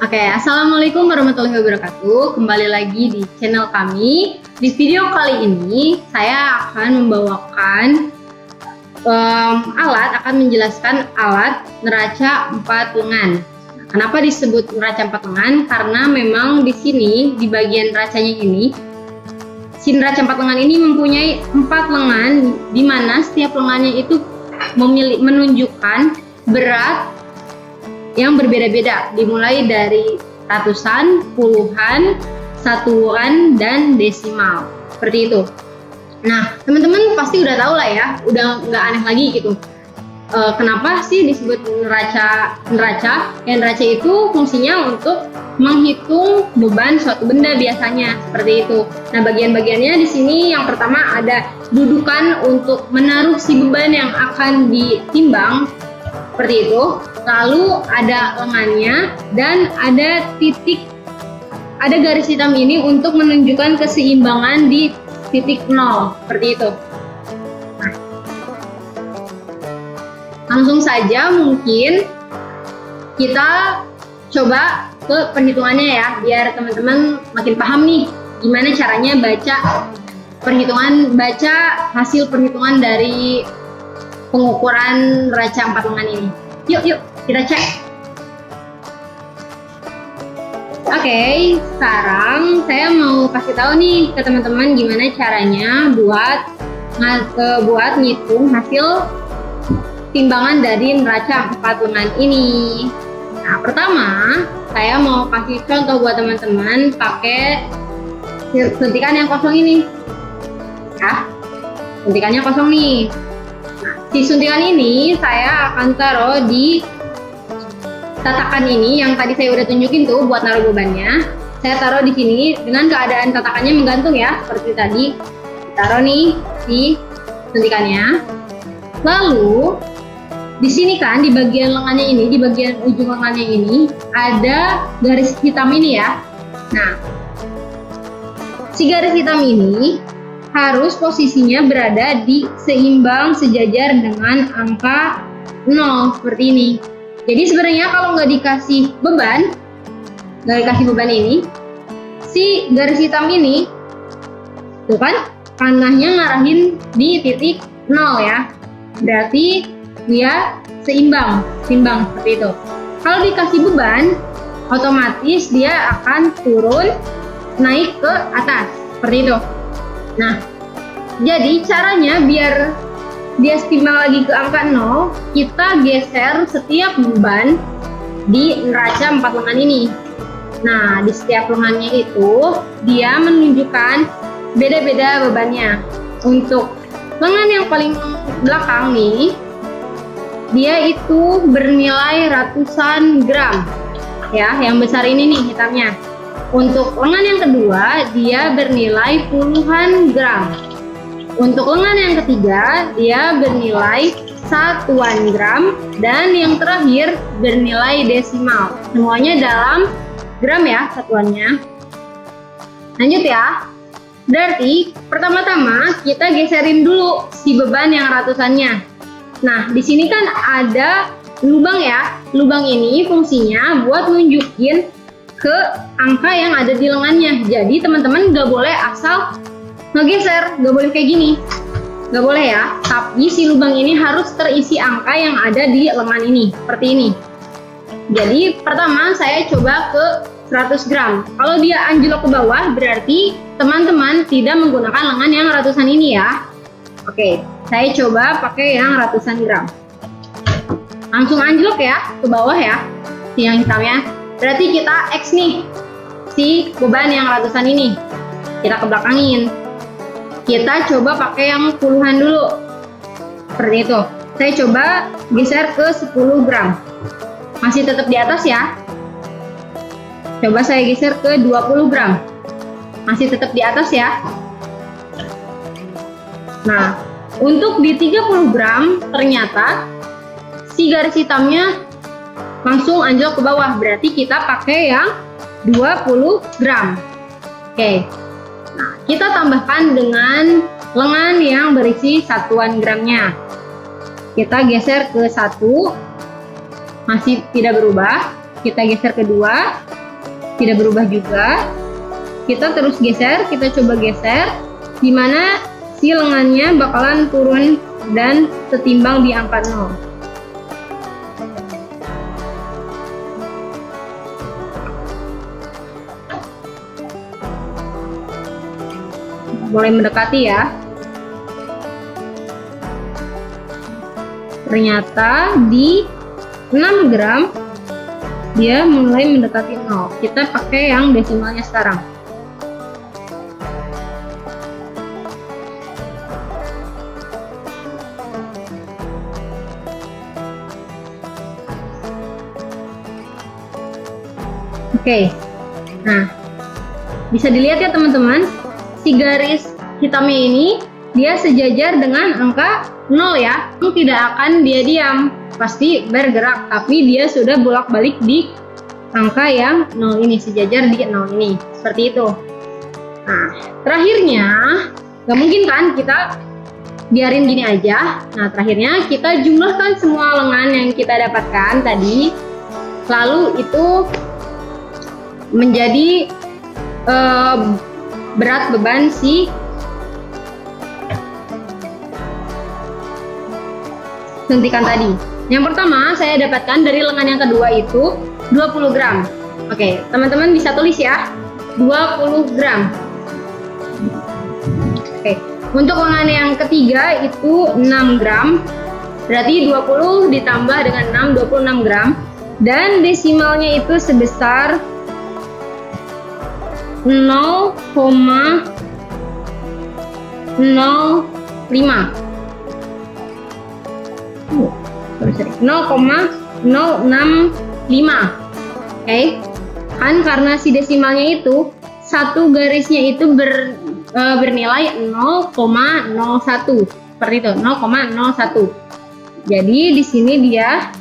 Oke, Assalamualaikum warahmatullahi wabarakatuh. Kembali lagi di channel kami. Di video kali ini, saya akan membawakan akan menjelaskan alat neraca 4 lengan. Kenapa disebut neraca 4 lengan? Karena memang di sini, di bagian neracanya ini, si neraca 4 lengan ini mempunyai 4 lengan, di mana setiap lengannya itu menunjukkan berat yang berbeda-beda, dimulai dari ratusan, puluhan, satuan, dan desimal, seperti itu. Nah, teman-teman pasti udah tahu lah ya, udah nggak aneh lagi gitu. Kenapa sih disebut neraca? Ya, neraca itu fungsinya untuk menghitung beban suatu benda biasanya, seperti itu. Nah, bagian-bagiannya di sini yang pertama ada dudukan untuk menaruh si beban yang akan ditimbang, seperti itu. Lalu ada lengannya dan ada garis hitam ini untuk menunjukkan keseimbangan di titik 0, seperti itu. Nah, langsung saja mungkin kita coba ke perhitungannya ya, biar teman-teman makin paham nih gimana caranya baca hasil perhitungan dari pengukuran neraca 4 lengan ini. Yuk kita cek. Oke, sekarang saya mau kasih tahu nih ke teman-teman gimana caranya buat ngitung hasil timbangan dari neraca 4 lengan ini. Nah, pertama saya mau kasih contoh buat teman-teman pakai suntikan yang kosong ini. Ya, suntikannya kosong nih. Nah, si suntikan ini saya akan taruh di tatakan ini yang tadi saya udah tunjukin tuh buat naruh bebannya. Saya taruh di sini dengan keadaan tatakannya menggantung ya, seperti tadi. Taruh nih di suntikannya. Lalu di sini kan di bagian lengannya ini, di bagian ujung lengannya ini ada garis hitam ini ya. Nah, si garis hitam ini harus posisinya berada di seimbang sejajar dengan angka 0 seperti ini. Jadi sebenarnya kalau nggak dikasih beban ini, si garis hitam ini, tuh kan, panahnya ngarahin di titik 0 ya. Berarti dia seimbang seperti itu. Kalau dikasih beban, otomatis dia akan turun naik ke atas, seperti itu. Nah, jadi caranya biar dia seimbang lagi ke angka 0, kita geser setiap beban di neraca 4 lengan ini. Nah, di setiap lengannya itu dia menunjukkan beda-beda bebannya. Untuk lengan yang paling belakang nih, dia itu bernilai ratusan gram ya, yang besar ini nih hitamnya. Untuk lengan yang kedua, dia bernilai puluhan gram. Untuk lengan yang ketiga, dia bernilai satuan gram, dan yang terakhir bernilai desimal. Semuanya dalam gram ya satuannya. Lanjut ya. Berarti pertama-tama kita geserin dulu si beban yang ratusannya. Nah, di sini kan ada lubang ya. Lubang ini fungsinya buat nunjukin ke angka yang ada di lengannya. Jadi teman-teman nggak boleh asal ngegeser, nggak boleh kayak gini, nggak boleh ya. Tapi si lubang ini harus terisi angka yang ada di lengan ini, seperti ini. Jadi pertama saya coba ke 100 gram. Kalau dia anjlok ke bawah, berarti teman-teman tidak menggunakan lengan yang ratusan ini ya. Oke, saya coba pakai yang ratusan gram. Langsung anjlok ya ke bawah ya, si yang hitamnya. Berarti kita X nih si beban yang ratusan ini, kita kebelakangin. Kita coba pakai yang puluhan dulu, seperti itu. Saya coba geser ke 10 gram. Masih tetap di atas ya. Coba saya geser ke 20 gram. Masih tetap di atas ya. Nah, untuk di 30 gram ternyata si garis hitamnya langsung anjlok ke bawah. Berarti kita pakai yang 20 gram. Oke. Nah, kita tambahkan dengan lengan yang berisi satuan gramnya. Kita geser ke 1, masih tidak berubah. kita geser kedua, tidak berubah juga. Kita terus geser, kita coba geser, dimana si lengannya bakalan turun dan setimbang di angka 0. Mulai mendekati ya. Ternyata di 6 gram dia mulai mendekati 0. Kita pakai yang desimalnya sekarang. Oke, nah bisa dilihat ya teman-teman, si garis hitamnya ini dia sejajar dengan angka 0 ya. Tidak akan dia diam, pasti bergerak, tapi dia sudah bolak-balik di angka yang 0 ini, sejajar di 0 ini, seperti itu. Nah, terakhirnya nggak mungkin kan kita biarin gini aja. Nah, terakhirnya kita jumlahkan semua lengan yang kita dapatkan tadi, lalu itu menjadi berat beban si suntikan tadi. Yang pertama saya dapatkan dari lengan yang kedua itu 20 gram. Oke, teman-teman bisa tulis ya, 20 gram. Oke, untuk lengan yang ketiga itu 6 gram. Berarti 20 ditambah dengan 6, 26 gram. Dan desimalnya itu sebesar 0,05. 0,065. Oke, kan karena si desimalnya itu satu garisnya itu bernilai 0,01, seperti itu, 0,01. Jadi di sini dia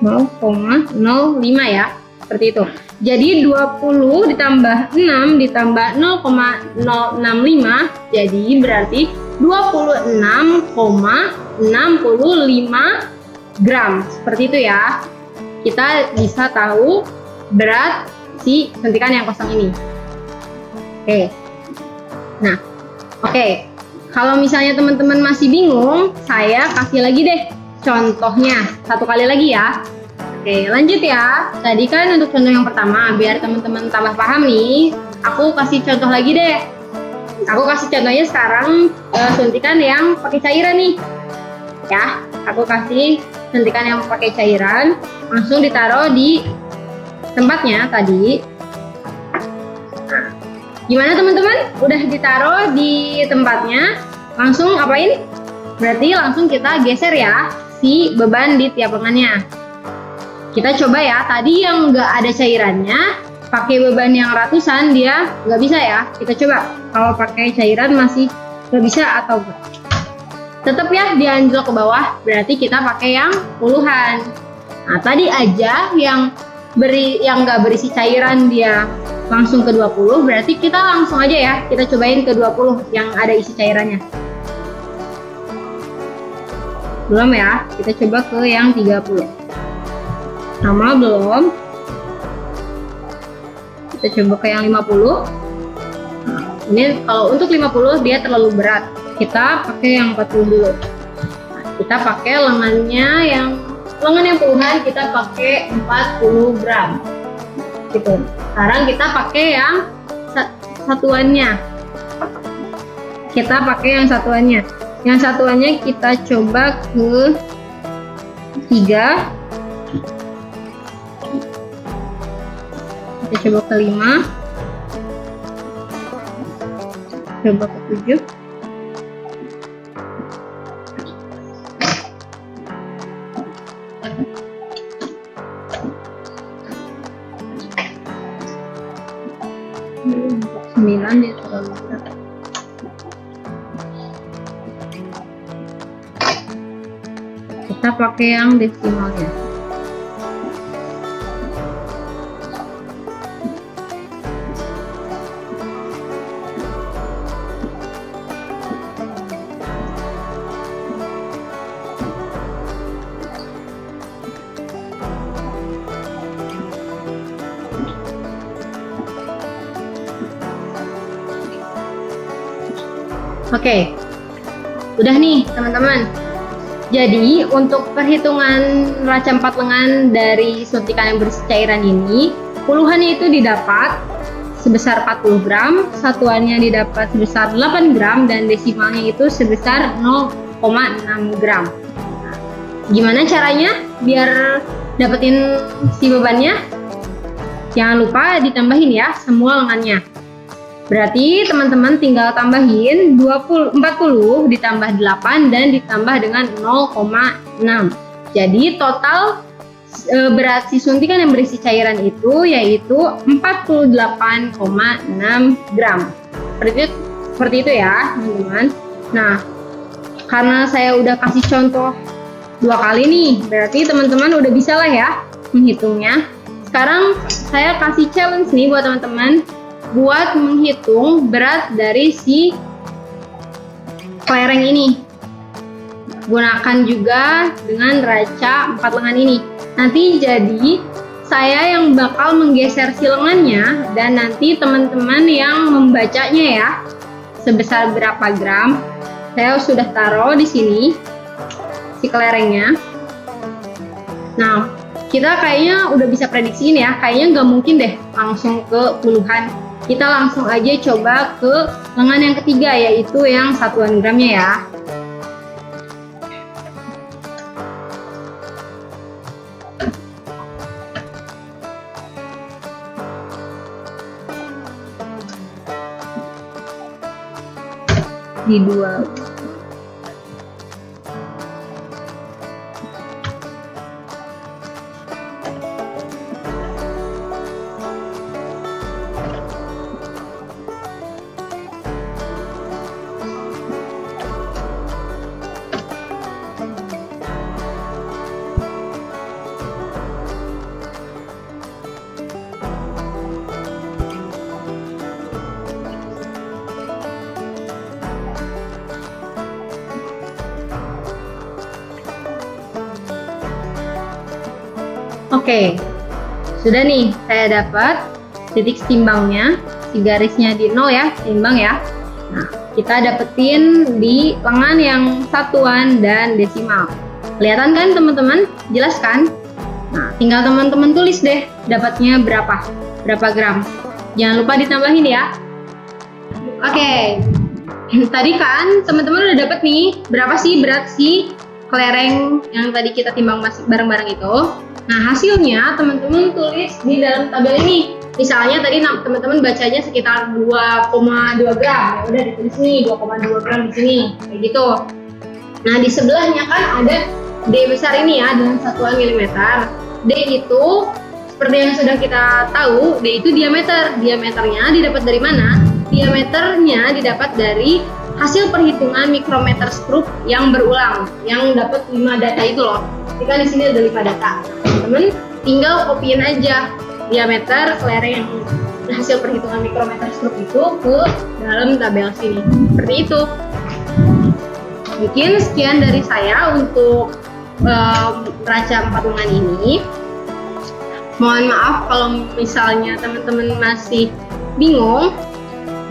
0,05 ya, seperti itu. Jadi 20 ditambah 6 ditambah 0,065, jadi berarti 26,65 gram. Seperti itu ya. Kita bisa tahu berat si suntikan yang kosong ini. Oke. Nah, oke. Kalau misalnya teman-teman masih bingung, saya kasih lagi deh contohnya. Satu kali lagi ya. Oke, lanjut ya. Tadi kan untuk contoh yang pertama, biar teman-teman tambah paham nih, aku kasih contoh lagi deh. Aku kasih contohnya sekarang suntikan yang pakai cairan nih. Ya, aku kasih suntikan yang pakai cairan, langsung ditaruh di tempatnya tadi. Nah, gimana teman-teman? Udah ditaruh di tempatnya, langsung apain? Berarti langsung kita geser ya si beban di tiap lengannya. Kita coba ya, tadi yang nggak ada cairannya, pakai beban yang ratusan dia nggak bisa ya. Kita coba, kalau pakai cairan masih nggak bisa atau enggak. Tetap ya dia anjlok ke bawah, berarti kita pakai yang puluhan. Nah, tadi aja yang nggak berisi cairan dia langsung ke 20, berarti kita langsung aja ya, kita cobain ke 20 yang ada isi cairannya. Belum ya, kita coba ke yang 30. Sama belum? Kita coba ke yang 50. Nah, ini kalau untuk 50 dia terlalu berat. Kita pakai yang 40 dulu. Nah, kita pakai lengan yang puluhan, kita pakai 40 gram. Gitu. Sekarang kita pakai yang satuannya. Kita pakai yang satuannya. Yang satuannya kita coba ke 3. Kita coba ke 5, coba ke 7, untuk 9 dia terlalu berat. Kita pakai yang desimalnya. Oke, udah nih teman-teman. Jadi untuk perhitungan raca 4 lengan dari suntikan yang berisi cairan ini, puluhannya itu didapat sebesar 40 gram, satuannya didapat sebesar 8 gram, dan desimalnya itu sebesar 0,6 gram. Gimana caranya biar dapetin si bebannya? Jangan lupa ditambahin ya semua lengannya. Berarti teman-teman tinggal tambahin 40 ditambah 8 dan ditambah dengan 0,6. Jadi total berat si suntikan yang berisi cairan itu yaitu 48,6 gram. Seperti itu ya teman-teman. Nah, karena saya udah kasih contoh 2 kali nih, berarti teman-teman udah bisa lah ya menghitungnya. Sekarang saya kasih challenge nih buat teman-teman buat menghitung berat dari si kelereng ini. Gunakan juga dengan raca 4 lengan ini. Nanti jadi saya yang bakal menggeser si lengannya dan nanti teman-teman yang membacanya ya. Sebesar berapa gram? Saya sudah taruh di sini si kelerengnya. Nah, kita kayaknya udah bisa prediksiin ya. Kayaknya nggak mungkin deh langsung ke puluhan. Kita langsung aja coba ke lengan yang ketiga, yaitu yang satuan gramnya ya. Di 2. Oke, sudah nih saya dapat titik timbangnya, si garisnya di 0 ya, timbang ya. Nah, kita dapetin di lengan yang satuan dan desimal. Kelihatan kan teman-teman? Jelas kan? Nah, tinggal teman-teman tulis deh dapatnya berapa gram. Jangan lupa ditambahin ya. Oke, tadi kan teman-teman udah dapet nih berapa sih berat si kelereng yang tadi kita timbang bareng-bareng itu. Nah, hasilnya teman-teman tulis di dalam tabel ini. Misalnya tadi teman-teman bacanya sekitar 2,2 gram. Ya udah ditulis nih 2,2 gram di sini. Kayak gitu. Nah, di sebelahnya kan ada D besar ini ya dengan satuan milimeter. D itu seperti yang sudah kita tahu, D itu diameter. Diameternya didapat dari mana? Diameternya didapat dari hasil perhitungan mikrometer stroke yang berulang, yang dapat 5 data itu loh. Kita di sini ada 5 data. Teman-teman tinggal copyin aja diameter kelereng yang hasil perhitungan mikrometer stroke itu ke dalam tabel sini. Seperti itu. Mungkin sekian dari saya untuk raca 4 lengan ini. Mohon maaf kalau misalnya teman-teman masih bingung.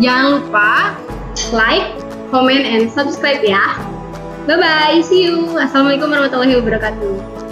Jangan lupa like, comment, and subscribe ya. Bye-bye, see you. Assalamualaikum warahmatullahi wabarakatuh.